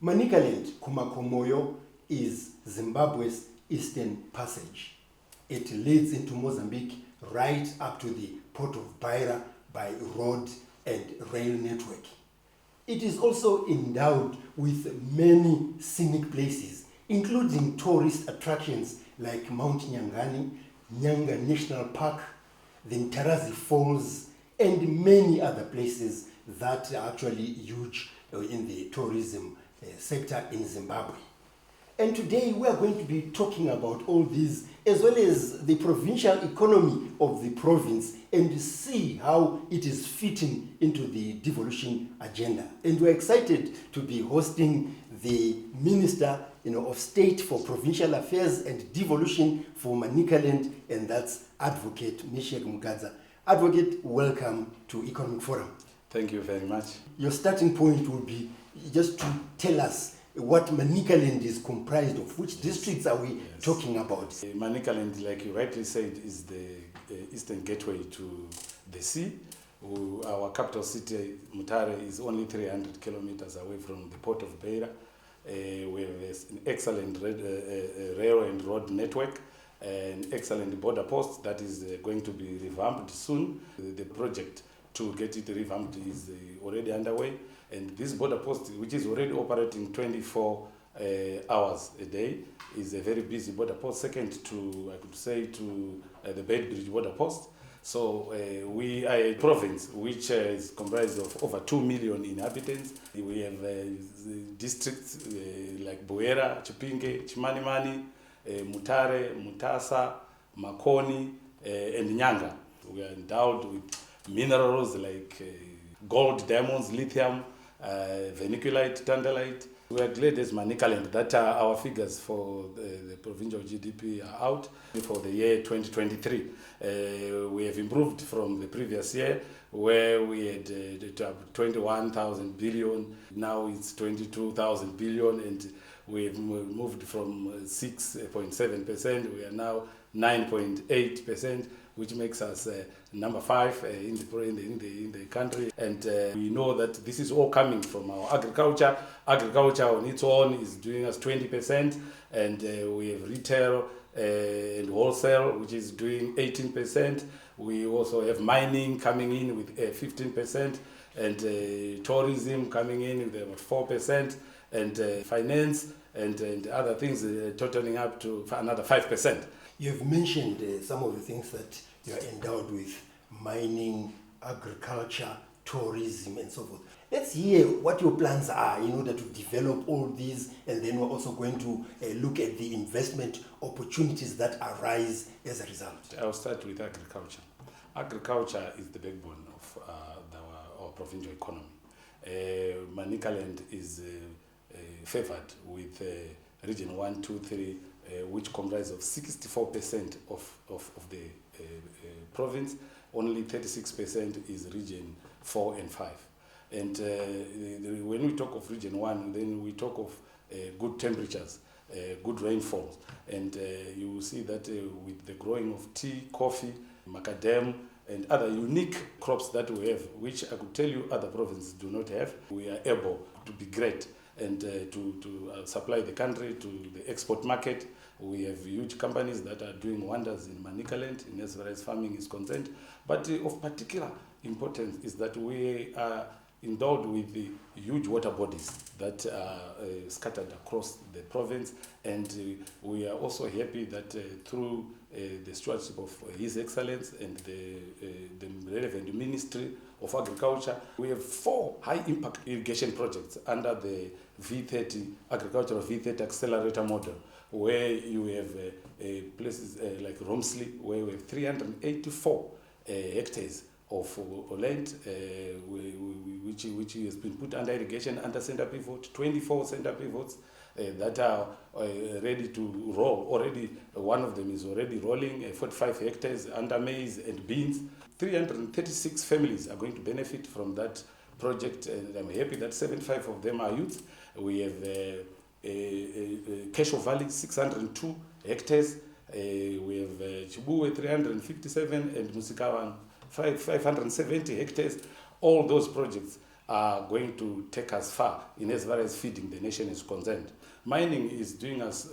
Manicaland, Kumakomoyo, is Zimbabwe's eastern passage. It leads into Mozambique right up to the port of Beira by road and rail network. It is also endowed with many scenic places, including tourist attractions like Mount Nyangani, Nyanga National Park, the Mtarazi Falls, and many other places that are actually huge in the tourism sector in Zimbabwe. And today we are going to be talking about all these, as well as the provincial economy of the province, and see how it is fitting into the devolution agenda. And we're excited to be hosting the Minister of State for Provincial Affairs and Devolution for Manicaland, and that's Advocate Misheck Mugadza. Advocate, welcome to Economic Forum. Thank you very much. Your starting point will be just to tell us what Manicaland is comprised of. Which districts are we talking about? Manicaland, like you rightly said, is the eastern gateway to the sea. Our capital city, Mutare, is only 300 kilometers away from the port of Beira. We have an excellent rail and road network, an excellent border post that is going to be revamped soon. The project to get it revamped is already underway. And this border post, which is already operating 24 hours a day, is a very busy border post, second to, I could say, to the Bedbridge border post. So we are a province which is comprised of over 2 million inhabitants. We have districts like Buera, Chipinge, Chimanimani, Mutare, Mutasa, Makoni, and Nyanga. We are endowed with minerals like gold, diamonds, lithium, vermiculite, tantalite. We are glad as Manicaland that our figures for the provincial GDP are out for the year 2023. We have improved from the previous year where we had 21,000 billion, now it's 22,000 billion, and we have moved from 6.7%, we are now 9.8%, which makes us number 5 in the country. And we know that this is all coming from our agriculture. Agriculture on its own is doing us 20%, and we have retail and wholesale, which is doing 18%. We also have mining coming in with 15%, and tourism coming in with about 4%, and finance and other things totaling up to another 5%. You've mentioned some of the things that you are endowed with: mining, agriculture, tourism, and so forth. Let's hear what your plans are in order to develop all these, and then we're also going to look at the investment opportunities that arise as a result. I'll start with agriculture. Agriculture is the backbone of our provincial economy. Manicaland is favored with Region 1, 2, 3, which comprises of 64% of the province. Only 36% is Region 4 and 5. And when we talk of Region 1, then we talk of good temperatures, good rainfalls. And you will see that with the growing of tea, coffee, macadam, and other unique crops that we have, which I could tell you other provinces do not have, we are able to be great and to supply the country to the export market. We have huge companies that are doing wonders in Manicaland in as far as farming is concerned. But of particular importance is that we are endowed with the huge water bodies that are scattered across the province, and we are also happy that through the stewardship of His Excellence and the relevant Ministry of Agriculture, we have 4 high-impact irrigation projects under the V30 Agricultural V30 Accelerator Model, where you have places like Romsley, where we have 384 hectares of land which has been put under irrigation, under center pivot, 24 center pivots that are ready to roll. Already, one of them is already rolling, 45 hectares under maize and beans. 336 families are going to benefit from that project, and I'm happy that 75 of them are youth. We have Kesho Valley, 602 hectares. We have Chibuwe, 357, and Musikawan, 570 hectares. All those projects are going to take us far in as far as feeding the nation is concerned. Mining is doing us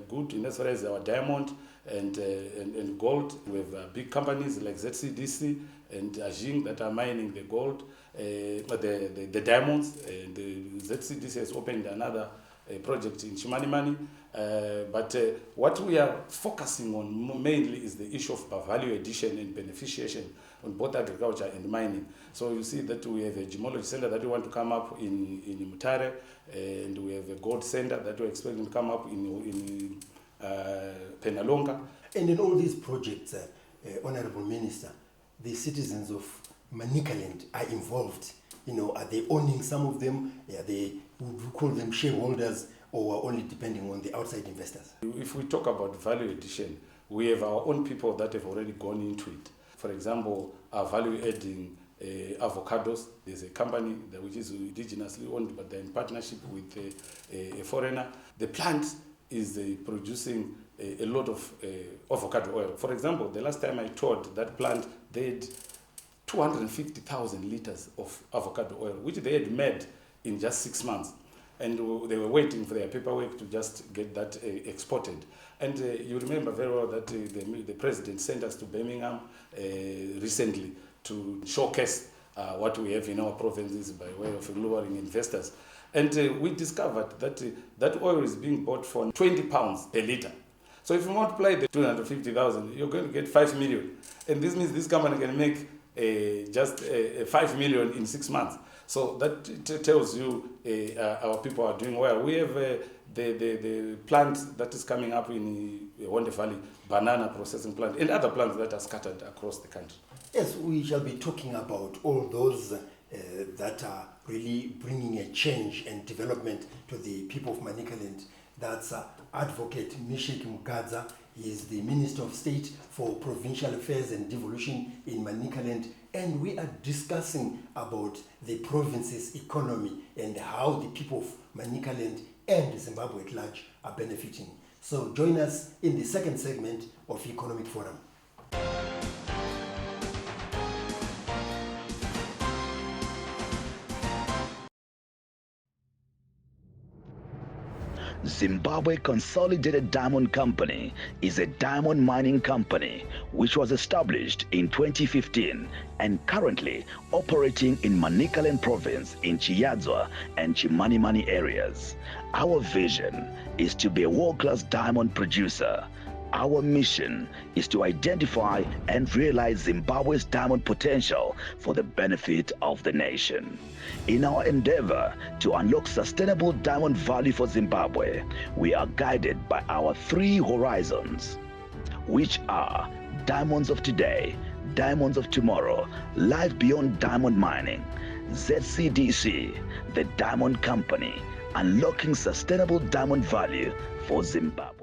good in as far as our diamond and gold. We have big companies like ZCDC and Ajing that are mining the gold, the diamonds. And the ZCDC has opened another project in Chimanimani. But what we are focusing on mainly is the issue of value addition and beneficiation on both agriculture and mining. So you see that we have a gemology center that we want to come up in Mutare, and we have a gold center that we're expecting to come up in Penalonga. And in all these projects, Honorable Minister, the citizens of Manicaland are involved. Are they owning some of them? Are they, would you call them shareholders, or are only depending on the outside investors? If we talk about value addition, we have our own people that have already gone into it. For example, our value adding avocados. There's a company which is indigenously owned, but they're in partnership with a foreigner. The plant is producing a lot of avocado oil. For example, the last time I toured that plant, they had 250,000 liters of avocado oil, which they had made in just 6 months. And they were waiting for their paperwork to just get that exported. And you remember very well that the president sent us to Birmingham recently to showcase what we have in our provinces by way of luring investors. And we discovered that that oil is being bought for 20 pounds per liter. So if you multiply the 250,000, you're going to get 5 million. And this means this company can make just 5 million in 6 months. So that tells you our people are doing well. We have the plant that is coming up in Wonde Valley, banana processing plant, and other plants that are scattered across the country. Yes, we shall be talking about all those that are really bringing a change and development to the people of Manicaland. That's Advocate Misheck Mugadza. He is the Minister of State for Provincial Affairs and Devolution in Manicaland, and we are discussing about the province's economy and how the people of Manicaland and Zimbabwe at large are benefiting. So join us in the second segment of Economic Forum. Zimbabwe Consolidated Diamond Company is a diamond mining company which was established in 2015 and currently operating in Manicaland province in Chiadzwa and Chimanimani areas. Our vision is to be a world-class diamond producer. Our mission is to identify and realize Zimbabwe's diamond potential for the benefit of the nation. In our endeavor to unlock sustainable diamond value for Zimbabwe, we are guided by our 3 horizons, which are diamonds of today, diamonds of tomorrow, life beyond diamond mining, ZCDC, the diamond company, unlocking sustainable diamond value for Zimbabwe.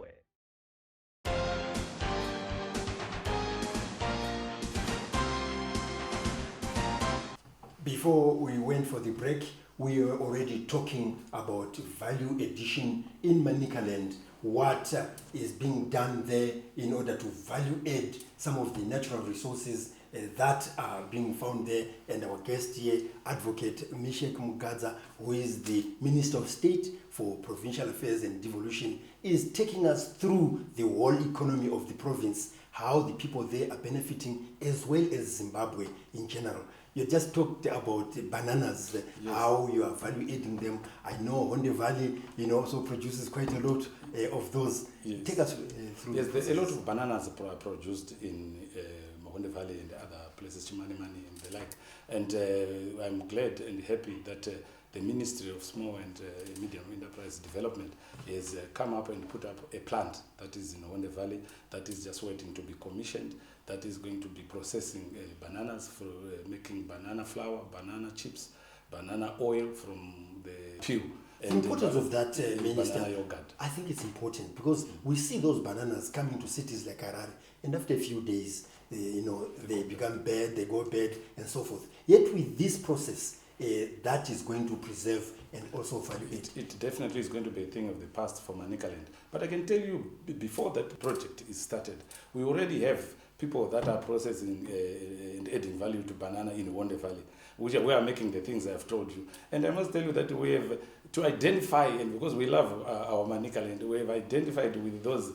Before we went for the break, we were already talking about value addition in Manicaland, what is being done there in order to value add some of the natural resources that are being found there. And our guest here, Advocate Misheck Mugadza, who is the Minister of State for Provincial Affairs and Devolution, is taking us through the whole economy of the province, how the people there are benefiting, as well as Zimbabwe in general. You just talked about bananas, yes, how you are value adding them. I know Wonde Valley, also produces quite a lot of those. Yes. Take us through. Yes, there's a lot of bananas are produced in Wonde Valley and other places, Chimanimani and the like. And I'm glad and happy that the Ministry of Small and Medium Enterprise Development has come up and put up a plant that is in Wonde Valley that is just waiting to be commissioned, that is going to be processing bananas for making banana flour, banana chips, banana oil from the peel. The importance of that, Minister, banana yogurt. I think it's important because we see those bananas coming to cities like Harare, and after a few days, they become bad, they go bad, and so forth. Yet with this process, that is going to preserve and also value it. It definitely is going to be a thing of the past for Manicaland. But I can tell you, before that project is started, we already have people that are processing and adding value to banana in Wonde Valley. we are making the things I have told you. And I must tell you that we have to identify, and because we love our Manicaland, we have identified with those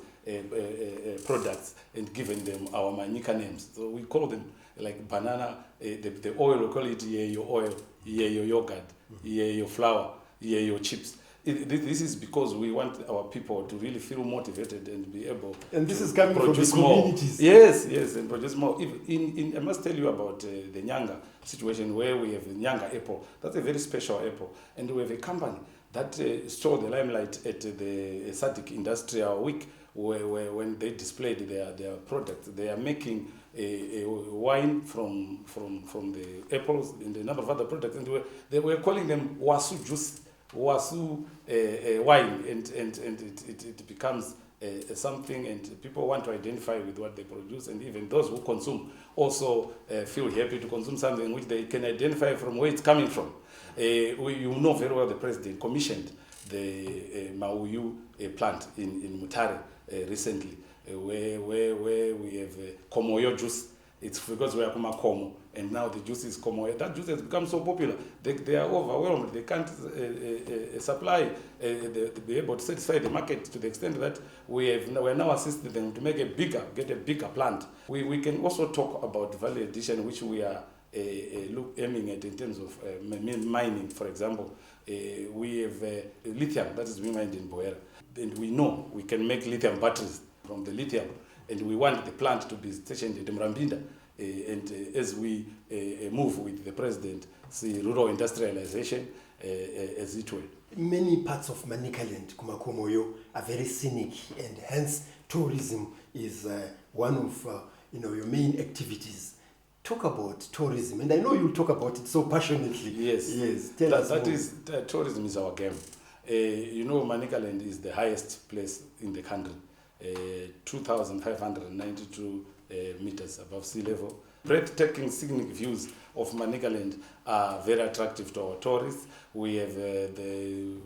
products and given them our Manica names. So we call them like banana, the oil, we call it your oil, your yogurt, your flour, your chips. This is because we want our people to really feel motivated and be able and this to is coming from the communities. Yes, and produce more. I must tell you about the Nyanga situation where we have Nyanga apple. That's a very special apple. And we have a company that saw the limelight at the SADC Industrial Week where when they displayed their products. They are making a wine from the apples and a number of other products. And they were calling them Wasu juice. Wasu wine, and it becomes something, and people want to identify with what they produce, and even those who consume also feel happy to consume something which they can identify from where it's coming from. You know very well the president commissioned the Mauyu plant in Mutare recently, where we have Komoyo juice. It's because we are Komo, and now the juice is Komoyo. That juice has become so popular. They are overwhelmed. They can't supply, be able to satisfy the market to the extent that we're now assisting them to get a bigger plant. We can also talk about value addition, which we are aiming at in terms of mining, for example. We have lithium that is being mined in Boera. And we know we can make lithium batteries from the lithium. And we want the plant to be stationed at Mrambinda. And as we move with the president, see rural industrialization as it were. Many parts of Manicaland, Kumakomoyo, are very scenic, and hence tourism is one of your main activities. Talk about tourism, and I know you'll talk about it so passionately. Yes. Tell us that more. is tourism is our game. Manicaland is the highest place in the country. 2,592 meters above sea level. Breathtaking scenic views of Manicaland are very attractive to our tourists. We have the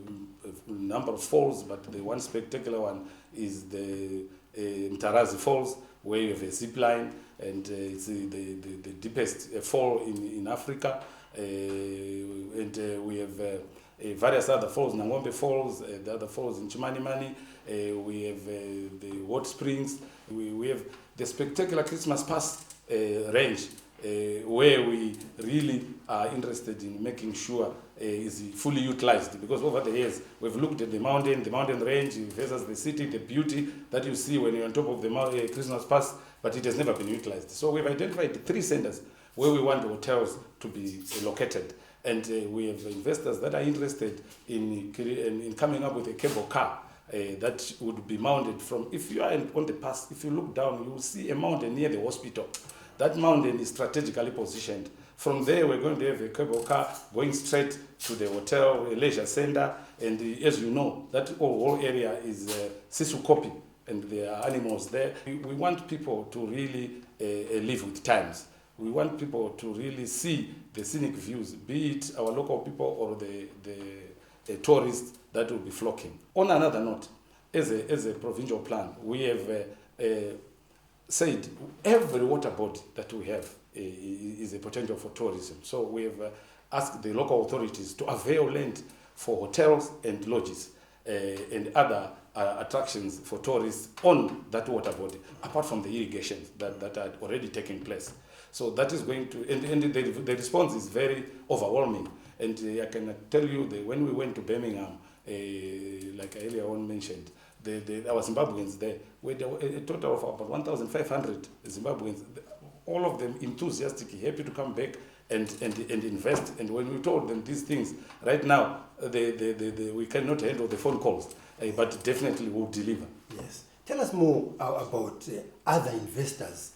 number of falls, but the one spectacular one is the Mtarazi Falls, where you have a zip line, and it's the deepest fall in Africa. And we have various other falls, Nangombe Falls, the other falls in Chimanimani. We have the hot springs. We have the spectacular Christmas Pass range, where we really are interested in making sure is fully utilized, because over the years we've looked at the mountain range versus the city, the beauty that you see when you're on top of the Christmas Pass, but it has never been utilized. So we've identified 3 centers where we want hotels to be located. And we have investors that are interested in coming up with a cable car that would be mounted from, if you are on the pass, if you look down, you will see a mountain near the hospital. That mountain is strategically positioned. From there, we're going to have a cable car going straight to the hotel, a leisure center, and as you know, that whole area is Sisukopi, and there are animals there. We want people to really live with times. We want people to really see the scenic views, be it our local people or the tourists that will be flocking. On another note, as a provincial plan, we have said every water body that we have is a potential for tourism. So we have asked the local authorities to avail land for hotels and lodges and other attractions for tourists on that water body, apart from the irrigations that are already taking place. So that is going to, and the response is very overwhelming. And I can tell you that when we went to Birmingham, like I earlier on mentioned, our Zimbabweans there, were a total of about 1,500 Zimbabweans, all of them enthusiastic, happy to come back and invest. And when we told them these things, right now, we cannot handle the phone calls, but definitely will deliver. Yes. Tell us more about other investors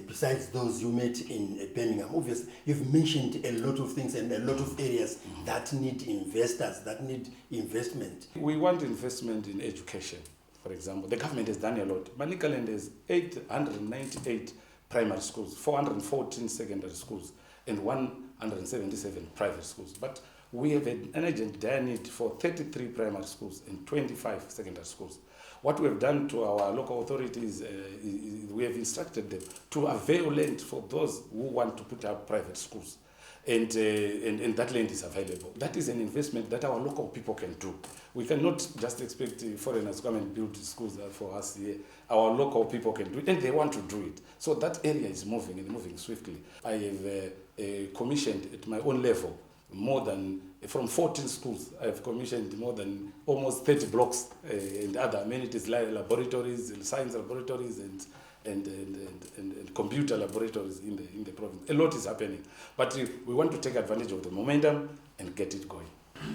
besides those you met in Birmingham. Obviously, you've mentioned a lot of things and a lot of areas that need investors, that need investment. We want investment in education, for example. The government has done a lot. Manicaland has 898 primary schools, 414 secondary schools, and 177 private schools. But we have an urgent dire need for 33 primary schools and 25 secondary schools. What we have done to our local authorities is we have instructed them to avail land for those who want to put up private schools. and that land is available. That is an investment that our local people can do. We cannot just expect foreigners to come and build schools for us here. Our local people can do it, and they want to do it. So that area is moving and moving swiftly. I have commissioned at my own level more than, from 14 schools, I have commissioned more than almost 30 blocks and other amenities like laboratories, science laboratories, and computer laboratories in the province. A lot is happening, but we want to take advantage of the momentum and get it going.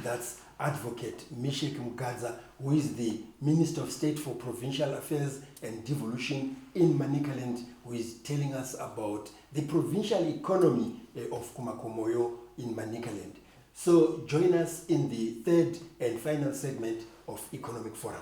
That's Advocate Misheck Mugadza, who is the Minister of State for Provincial Affairs and Devolution in Manicaland, who is telling us about the provincial economy of Kumakomoyo in Manicaland. So join us in the third and final segment of Economic Forum.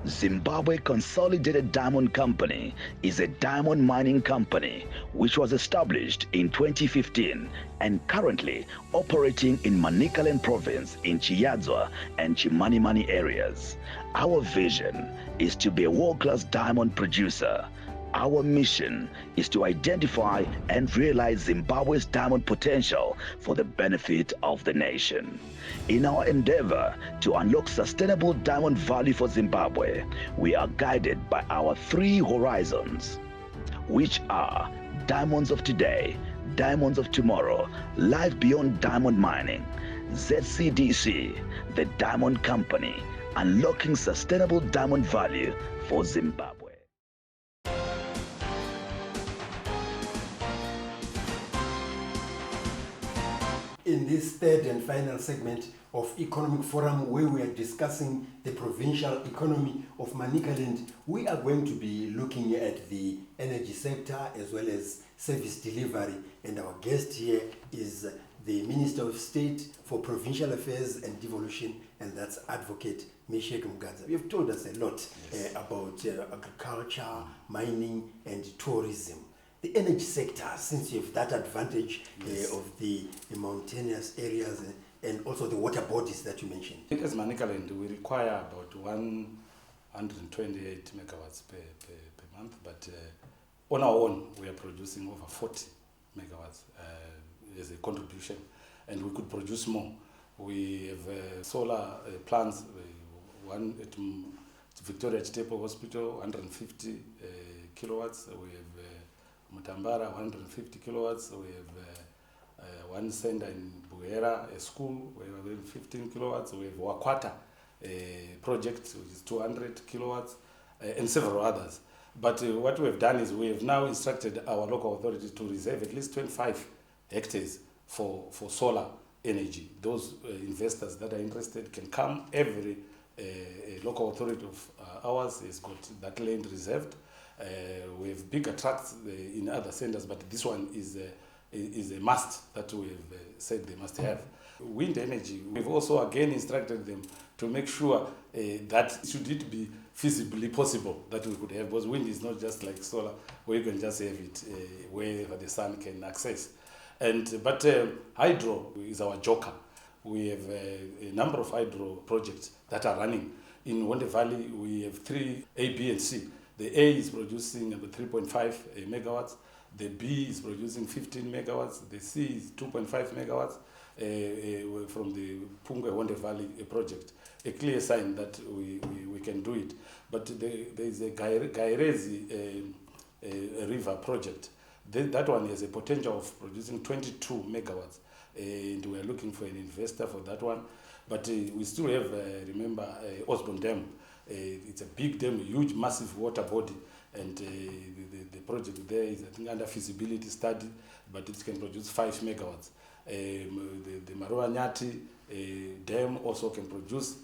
Zimbabwe Consolidated Diamond Company is a diamond mining company which was established in 2015 and currently operating in Manicaland province in Chiadzwa and Chimanimani areas. Our vision is to be a world-class diamond producer. Our mission is to identify and realize Zimbabwe's diamond potential for the benefit of the nation. In our endeavor to unlock sustainable diamond value for Zimbabwe, we are guided by our three horizons, which are diamonds of today, diamonds of tomorrow, life beyond diamond mining, ZCDC, the diamond company, unlocking sustainable diamond value for Zimbabwe. In this third and final segment of Economic Forum, where we are discussing the provincial economy of Manicaland, we are going to be looking at the energy sector as well as service delivery. And our guest here is the Minister of State for Provincial Affairs and Devolution, and that's Advocate Misheck Mugadza. You've told us a lot about agriculture, mining, and tourism. The energy sector, since you have that advantage of the mountainous areas and also the water bodies that you mentioned. As Manicaland, we require about 128 megawatts per month, but on our own, we are producing over 40 megawatts as a contribution, and we could produce more. We have solar plants, one at Victoria Chitepo Hospital, 150 kilowatts. We have Mutambara, 150 kilowatts. We have one center in Buera, a school, we have 15 kilowatts. We have Wakwata, a project which is 200 kilowatts, and several others. But what we have done is we have now instructed our local authorities to reserve at least 25 hectares for solar energy. Those investors that are interested can come. Every local authority of ours has got that land reserved. We have bigger tracts in other centers, but this one is a must that we have said they must have. Wind energy, we've also again instructed them to make sure that should it be feasibly possible that we could have, because wind is not just like solar where you can just have it wherever the sun can access. But hydro is our joker. We have a number of hydro projects that are running. In Wonde Valley, we have 3 A, B, and C. The A is producing about 3.5 megawatts. The B is producing 15 megawatts. The C is 2.5 megawatts from the Pungwe Wonde Valley project. A clear sign that we can do it. But there is a Gairezi river project. That one has a potential of producing 22 megawatts. And we are looking for an investor for that one. But we still have, remember, Osborne Dam. It's a big dam, a huge, massive water body, and the project there is, I think, under feasibility study, but it can produce 5 megawatts. The Marua Nyati dam also can produce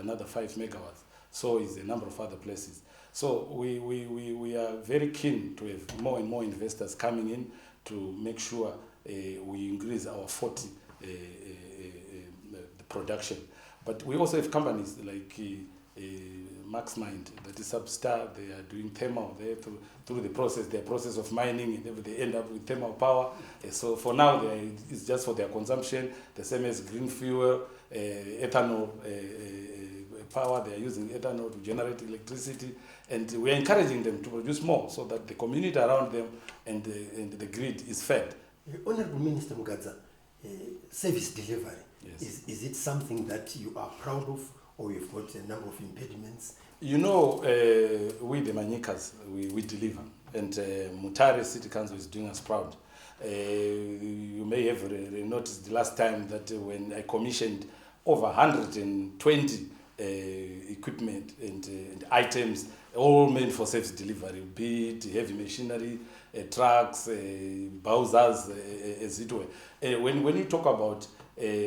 another 5 megawatts. So is a number of other places. So we are very keen to have more and more investors coming in to make sure we increase our 40 the production. But we also have companies like Max Mind, that is Substar. They are doing thermal there through the process, their process of mining, and they end up with thermal power. So for now, it's just for their consumption, the same as green fuel, ethanol power, they are using ethanol to generate electricity, and we are encouraging them to produce more so that the community around them and the grid is fed. Honorable Minister Mugadza, service delivery, Yes. is it something that you are proud of, or you've got a number of impediments? You know, we the Manikas, we deliver, and Mutare City Council is doing us proud. You may have noticed the last time that when I commissioned over 120 equipment and items, all meant for service delivery, be it heavy machinery, trucks, bowsers, as it were. When you talk about,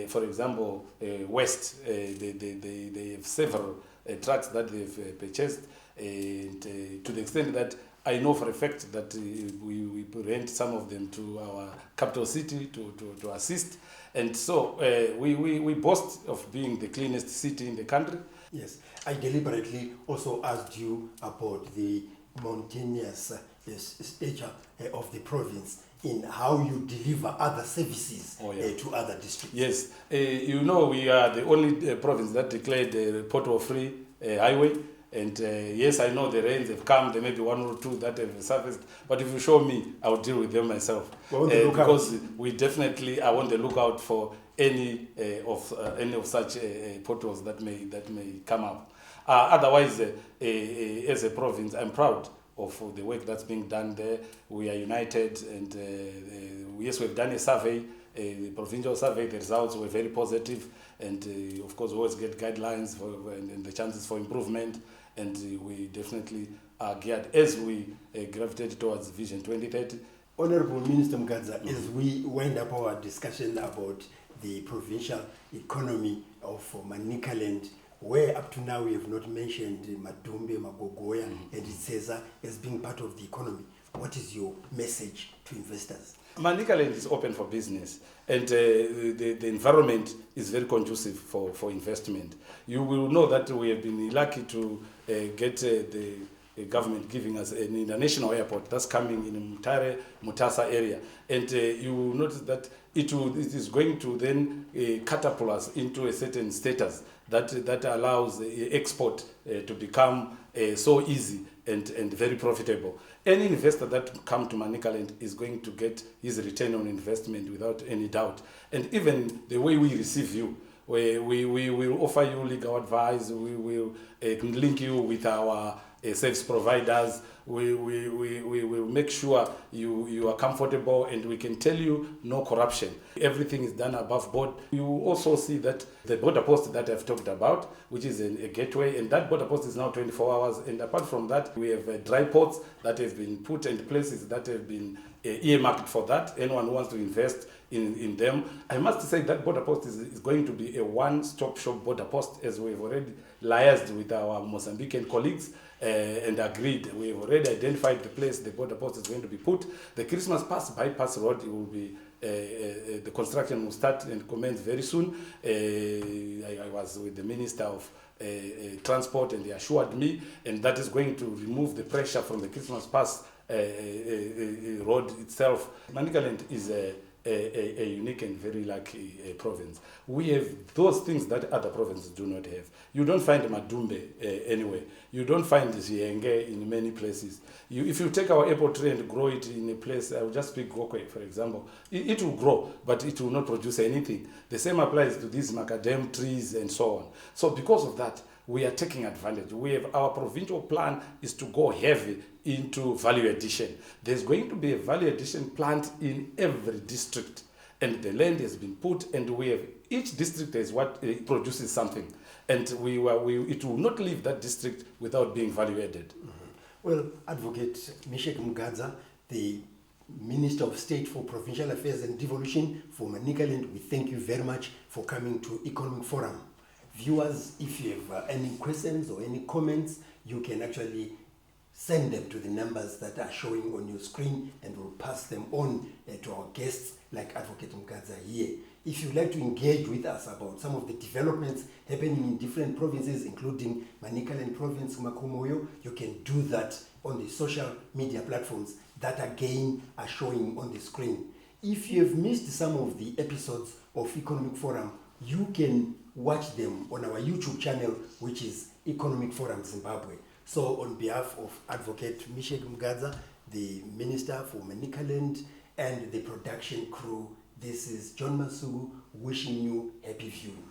for example, West, they have several trucks that they've purchased, and to the extent that I know for a fact that we rent some of them to our capital city to assist. And so we boast of being the cleanest city in the country. Yes, I deliberately also asked you about the mountainous stature of the province in how you deliver other services to other districts. Yes, you know, we are the only province that declared the pothole-free highway. And yes, I know the rains have come, there may be one or two that have surfaced, but if you show me, I'll deal with them myself. Because we definitely are on the lookout for any of such potholes that may come up. Otherwise, as a province, I'm proud of the work that's being done there. We are united, and yes, we've done a survey, the provincial survey. The results were very positive, and of course, we always get guidelines and the chances for improvement. And we definitely are geared as we gravitate towards Vision 2030. Honorable Minister Mugadza, as we wind up our discussion about the provincial economy of Manicaland, where up to now we have not mentioned Madumbe, Magogoya, and Itseza as being part of the economy, what is your message to investors? Manicaland is open for business, and the environment is very conducive for investment. You will know that we have been lucky to get the government giving us an international airport that's coming in Mutasa area, and you will notice that it is going to then catapult us into a certain status that allows export to become so easy and very profitable. Any investor that comes to Manicaland is going to get his return on investment without any doubt. And even the way we receive you, we will offer you legal advice, we will link you with our service providers, we will make sure you are comfortable, and we can tell you no corruption. Everything is done above board. You also see that the border post that I've talked about, which is a gateway, and that border post is now 24 hours. And apart from that, we have dry ports that have been put in places that have been earmarked for that. Anyone who wants to invest in them. I must say that border post is going to be a one-stop shop border post, as we've already liaised with our Mozambican colleagues and agreed. We've already identified the place the border post is going to be put. The Christmas Pass bypass road will be, the construction will start and commence very soon. I was with the Minister of Transport, and they assured me, and that is going to remove the pressure from the Christmas Pass road itself. Manicaland is a unique and very lucky province. We have those things that other provinces do not have. You don't find Madumbe anywhere. You don't find Zienge in many places. If you take our apple tree and grow it in a place, I will just pick Gokwe, for example, it will grow, but it will not produce anything. The same applies to these macadam trees and so on. So because of that, we are taking advantage. We have our provincial plan is to go heavy into value addition. There's going to be a value addition plant in every district, and the land has been put, and we have each district is what produces something, and it will not leave that district without being value added. Well, Advocate Misheck Mugadza, the Minister of State for Provincial Affairs and Devolution for Manicaland, we thank you very much for coming to Economic Forum. Viewers, if you have any questions or any comments, you can actually send them to the numbers that are showing on your screen, and we'll pass them on to our guests like Advocate Mugadza here. If you'd like to engage with us about some of the developments happening in different provinces, including Manicaland Province, Makomoyo, you can do that on the social media platforms that again are showing on the screen. If you have missed some of the episodes of Economic Forum you can watch them on our YouTube channel, which is Economic Forum Zimbabwe. So on behalf of Advocate Misheck Mugadza, the Minister for Manicaland, and the production crew, this is John Masugu wishing you happy viewing.